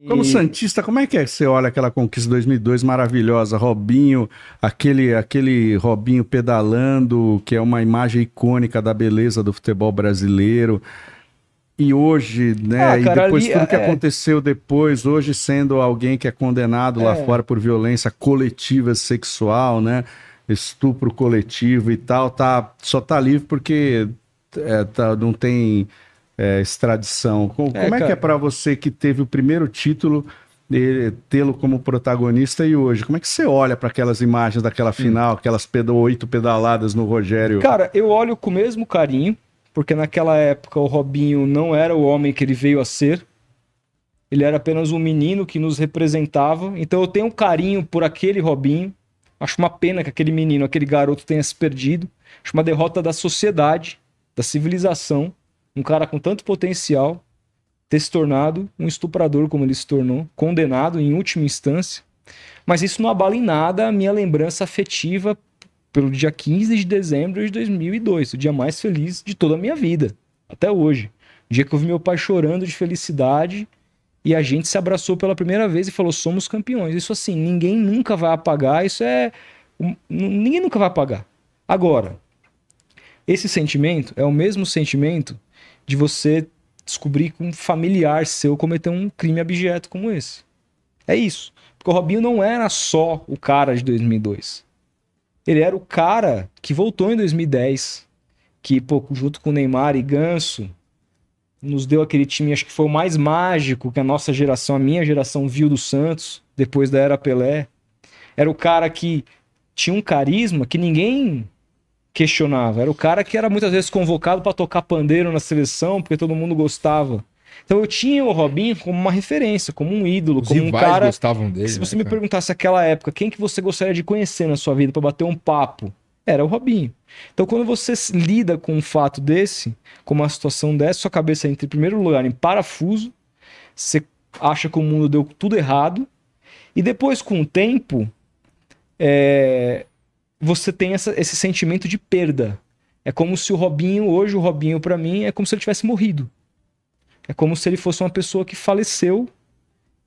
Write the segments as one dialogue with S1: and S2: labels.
S1: Como santista, como é que você olha aquela conquista de 2002 maravilhosa? Robinho, aquele Robinho pedalando, que é uma imagem icônica da beleza do futebol brasileiro. E hoje,
S2: Ah,
S1: né? E
S2: cara,
S1: depois
S2: ali
S1: tudo que aconteceu depois, hoje sendo alguém que é condenado lá
S2: é,
S1: fora por violência coletiva sexual, né? Estupro coletivo e tal, só tá livre porque não tem extradição. Como é que é
S2: cara.
S1: para você que teve o primeiro título, tê-lo como protagonista e hoje? Como é que você olha para aquelas imagens daquela
S3: Hum.
S1: final, aquelas 8 pedaladas no Rogério?
S2: Cara, eu olho com o mesmo carinho, porque naquela época o Robinho não era o homem que ele veio a ser. Ele era apenas um menino que nos representava. Então eu tenho um carinho por aquele Robinho. Acho uma pena que aquele menino, aquele garoto tenha se perdido. Acho uma derrota da sociedade, da civilização. Um cara com tanto potencial ter se tornado um estuprador como ele se tornou, condenado em última instância. Mas isso não abala em nada a minha lembrança afetiva pelo dia 15 de dezembro de 2002, o dia mais feliz de toda a minha vida, até hoje. O dia que eu vi meu pai chorando de felicidade e a gente se abraçou pela primeira vez e falou: somos campeões. Isso assim, ninguém nunca vai apagar, isso é. Ninguém nunca vai apagar. Agora, esse sentimento é o mesmo sentimento de você descobrir que um familiar seu cometeu um crime abjeto como esse. É isso. Porque o Robinho não era só o cara de 2002. Ele era o cara que voltou em 2010, que, pô, junto com Neymar e Ganso, nos deu aquele time, acho que foi o mais mágico que a nossa geração, a minha geração, viu do Santos, depois da era Pelé. Era o cara que tinha um carisma que ninguém questionava. Era o cara que era muitas vezes convocado para tocar pandeiro na seleção, porque todo mundo gostava. Então eu tinha o Robinho como uma referência, como um ídolo,
S3: Os
S2: como um
S3: rivais
S2: cara
S3: gostavam
S2: que,
S3: dele,
S2: se
S3: né,
S2: você me
S3: cara?
S2: perguntasse naquela época, quem que você gostaria de conhecer na sua vida para bater um papo? Era o Robinho. Então quando você lida com um fato desse, com uma situação dessa, sua cabeça entra em primeiro lugar em parafuso, você acha que o mundo deu tudo errado, e depois com o tempo, você tem esse sentimento de perda. É como se o Robinho, hoje o Robinho pra mim, é como se ele tivesse morrido. É como se ele fosse uma pessoa que faleceu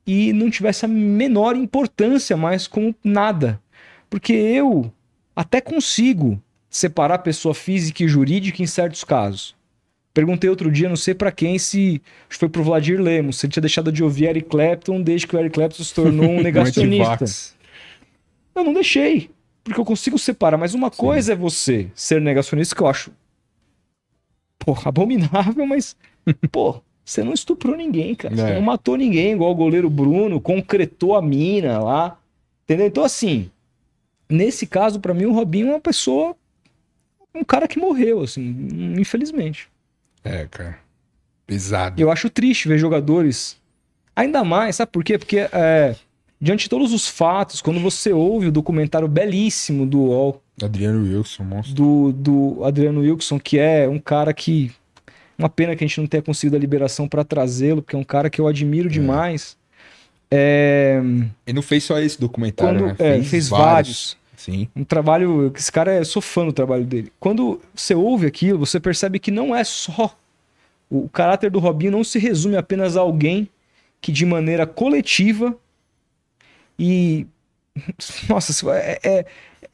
S2: e não tivesse a menor importância mais com nada. Porque eu até consigo separar pessoa física e jurídica em certos casos. Perguntei outro dia, não sei pra quem, se acho que foi pro Vladir Lemos, se ele tinha deixado de ouvir Eric Clapton desde que o Eric Clapton se tornou um
S3: Um
S2: negacionista.
S3: antivax.
S2: Eu não deixei, porque eu consigo separar. Mas uma coisa é você ser negacionista, que eu acho, porra, abominável, mas, pô, você não estuprou ninguém, cara. Você não matou ninguém, igual o goleiro Bruno, concretou a mina lá, entendeu? Então, assim, nesse caso, pra mim, o Robinho é uma pessoa, um cara que morreu, assim, infelizmente.
S3: É, cara. Pesado.
S2: Eu acho triste ver jogadores, ainda mais, sabe por quê? Porque, diante de todos os fatos, quando você ouve o documentário belíssimo do UOL,
S3: Adriano Wilson, monstro.
S2: do Adriano Wilson, que é um cara que. Uma pena que a gente não tenha conseguido a liberação pra trazê-lo, porque é um cara que eu admiro demais.
S3: Ele não fez só esse documentário, né?
S2: Fez vários.
S3: Sim.
S2: Um trabalho. Esse cara eu sou fã do trabalho dele. Quando você ouve aquilo, você percebe que não é só. O caráter do Robinho não se resume apenas a alguém que, de maneira coletiva e. Nossa, é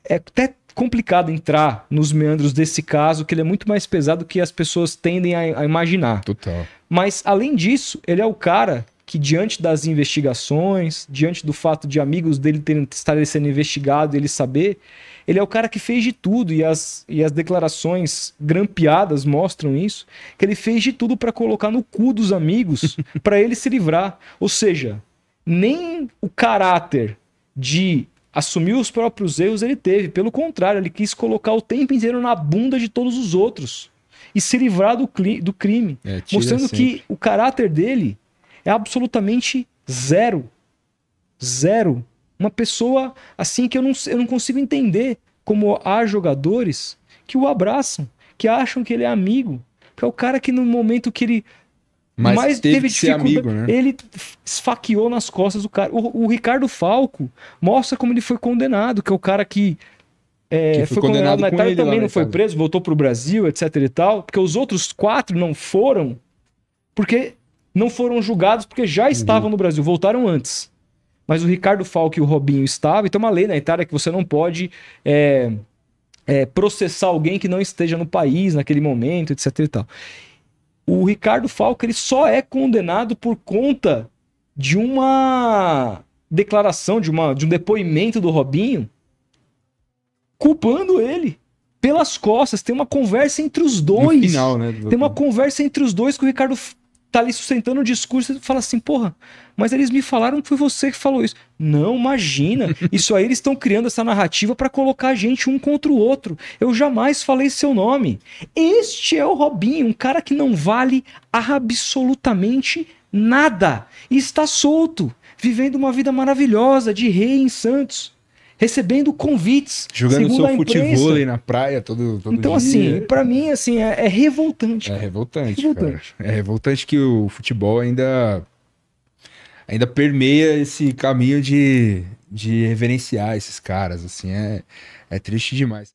S2: até complicado entrar nos meandros desse caso, que ele é muito mais pesado do que as pessoas tendem a imaginar.
S3: Total.
S2: Mas, além disso, ele é o cara que, diante das investigações, diante do fato de amigos dele estarem sendo investigados e ele saber, ele é o cara que fez de tudo, e as declarações grampeadas mostram isso, que ele fez de tudo para colocar no cu dos amigos para ele se livrar. Ou seja, nem o caráter de assumir os próprios erros ele teve. Pelo contrário, ele quis colocar o tempo inteiro na bunda de todos os outros e se livrar do crime. Mostrando que o caráter dele é absolutamente zero. Zero. Uma pessoa assim que eu não consigo entender como há jogadores que o abraçam, que acham que ele é amigo. Que é o cara que no momento que ele
S3: Mas teve que ser amigo, né?
S2: ele esfaqueou nas costas do cara. O Ricardo Falco mostra como ele foi condenado, que é o cara que foi condenado na Itália, também não foi preso, voltou pro Brasil, etc e tal, porque os outros 4 não foram, porque não foram julgados porque já estavam no Brasil, voltaram antes. Mas o Ricardo Falck e o Robinho estavam, e tem uma lei na Itália que você não pode processar alguém que não esteja no país naquele momento, etc e tal. O Ricardo Falck, ele só é condenado por conta de uma declaração, de um depoimento do Robinho, culpando ele pelas costas. Tem uma conversa entre os dois.
S3: No final, né?
S2: Tem uma conversa entre os dois que o Ricardo tá ali sustentando o discurso e fala assim, porra, mas eles me falaram que foi você que falou isso. Não, imagina. Isso aí eles estão criando essa narrativa para colocar a gente um contra o outro. Eu jamais falei seu nome. Este é o Robinho, um cara que não vale absolutamente nada. E está solto, vivendo uma vida maravilhosa de rei em Santos. Recebendo convites.
S3: Jogando seu futevôlei na praia todo
S2: então,
S3: dia.
S2: assim, pra mim, assim, é revoltante.
S3: É revoltante, cara. É revoltante que o futebol ainda permeia esse caminho de reverenciar esses caras, assim, é triste demais.